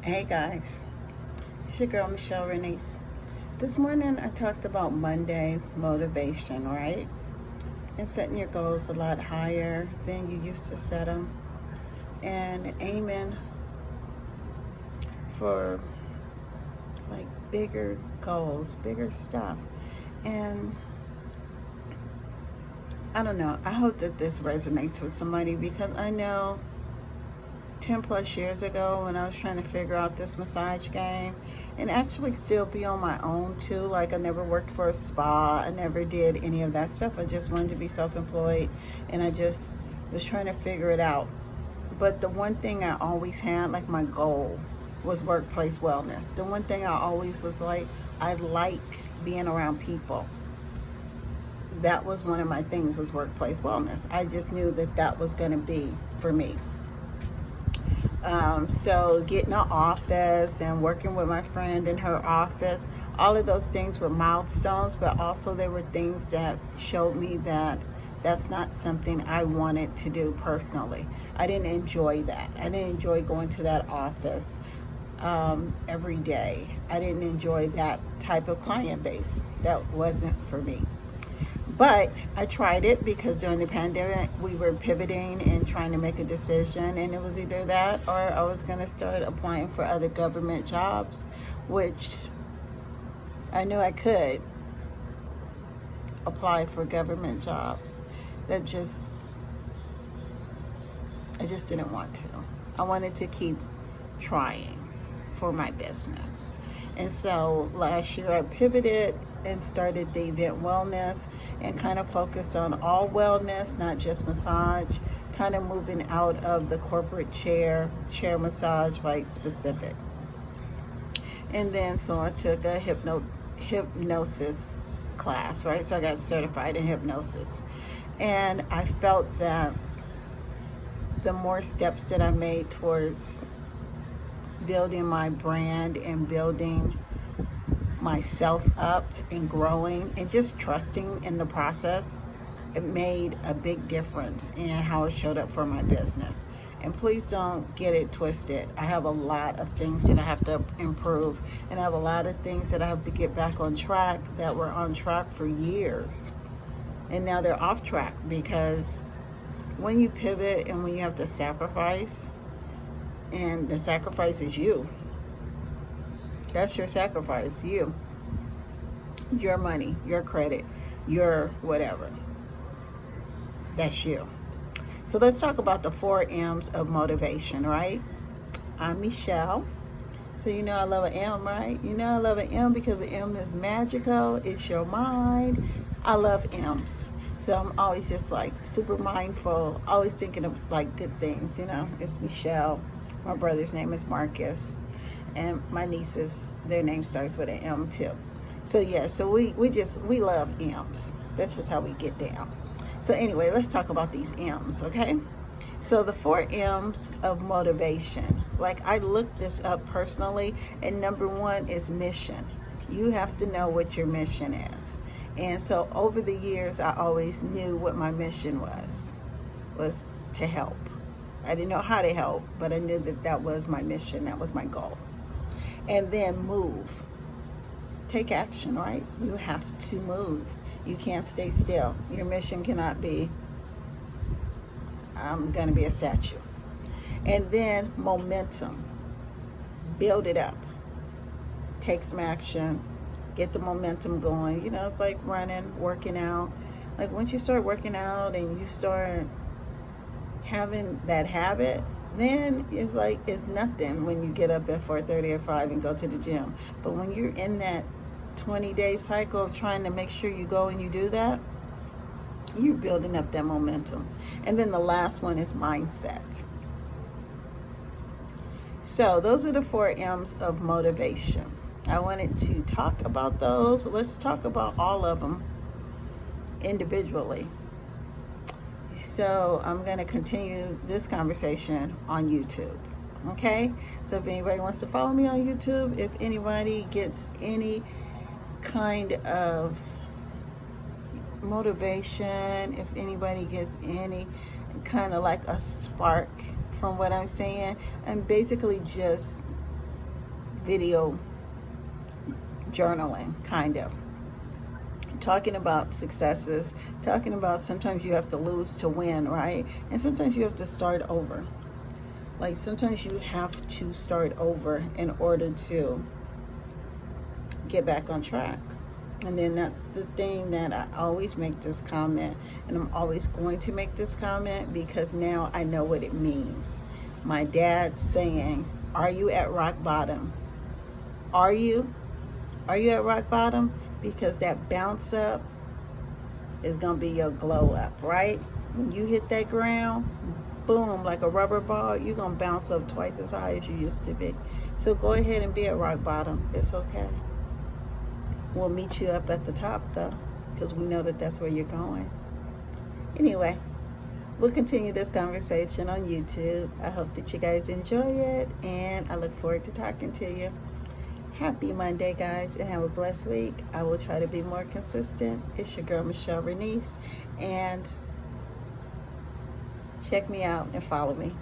Hey guys, it's your girl Michelle Renace. This morning I talked about Monday motivation, right? And setting your goals a lot higher than you used to set them and aiming for like bigger goals, bigger stuff. And I don't know, I hope that this resonates with somebody because I know 10 plus years ago when I was trying to figure out this massage game and actually still be on my own too. Like, I never worked for a spa, I never did any of that stuff. I just wanted to be self employed and I just was trying to figure it out. But the one thing I always had, like my goal, was workplace wellness. The one thing I always was like, I like being around people. That was one of my things, was workplace wellness. I just knew that that was going to be for me. So getting an office and working with my friend in her office, all of those things were milestones, but also they were things that showed me that that's not something I wanted to do personally. I didn't enjoy that. I didn't enjoy going to that office every day. I didn't enjoy that type of client base. That wasn't for me. But I tried it because during the pandemic we were pivoting and trying to make a decision, and it was either that or I was going to start applying for other government jobs, which I knew I could apply for government jobs. That just I just didn't want to. I wanted to keep trying for my business. And so last year I pivoted and started the event wellness and kind of focused on all wellness, not just massage, kind of moving out of the corporate chair massage, like specific. And then so I took a hypnosis class, right? So I got certified in hypnosis. And I felt that the more steps that I made towards building my brand and building myself up and growing and just trusting in the process, it made a big difference in how it showed up for my business. And please don't get it twisted. I have a lot of things that I have to improve, and I have a lot of things that I have to get back on track that were on track for years. And now they're off track because when you pivot and when you have to sacrifice, and the sacrifice is you. That's your sacrifice, you. Your money, your credit, your whatever. That's you. So let's talk about the 4 M's of motivation, right? I'm Michelle. So you know I love an M, right? You know I love an M because the M is magical. It's your mind. I love M's. So I'm always just like super mindful, always thinking of like good things, you know. It's Michelle. My brother's name is Marcus. And my nieces, their name starts with an M too. So yeah, so we love M's. That's just how we get down. So anyway, let's talk about these M's, okay? So the 4 M's of motivation. Like, I looked this up personally, and number 1 is mission. You have to know what your mission is. And so over the years, I always knew what my mission was to help. I didn't know how to help, but I knew that that was my mission, that was my goal. And then move. Take action, right? You have to move. You can't stay still. Your mission cannot be, I'm going to be a statue. And then momentum. Build it up. Take some action. Get the momentum going. You know, it's like running, working out. Like, once you start working out and you start having that habit, then it's like it's nothing when you get up at 4:30 or 5 and go to the gym. But when you're in that 20-day cycle of trying to make sure you go and you do that, you're building up that momentum. And then the last one is mindset. So those are the 4 M's of motivation. I wanted to talk about those. Let's talk about all of them individually. So I'm going to continue this conversation on YouTube. Okay? So if anybody wants to follow me on YouTube, if anybody gets any kind of motivation, if anybody gets any kind of like a spark from what I'm saying, I'm basically just video journaling, kind of. Talking about successes, talking about sometimes you have to lose to win, right? And sometimes you have to start over. Like sometimes you have to start over in order to get back on track. And then that's the thing that I always make this comment, and I'm always going to make this comment because now I know what it means. My dad saying, are you at rock bottom? Are you? Are you at rock bottom? Because that bounce up is going to be your glow up, right? When you hit that ground, boom, like a rubber ball, you're going to bounce up twice as high as you used to be. So go ahead and be at rock bottom. It's okay. We'll meet you up at the top, though, because we know that that's where you're going. Anyway, we'll continue this conversation on YouTube. I hope that you guys enjoy it, and I look forward to talking to you. Happy Monday, guys, and have a blessed week. I will try to be more consistent. It's your girl, Michelle Renice, and check me out and follow me.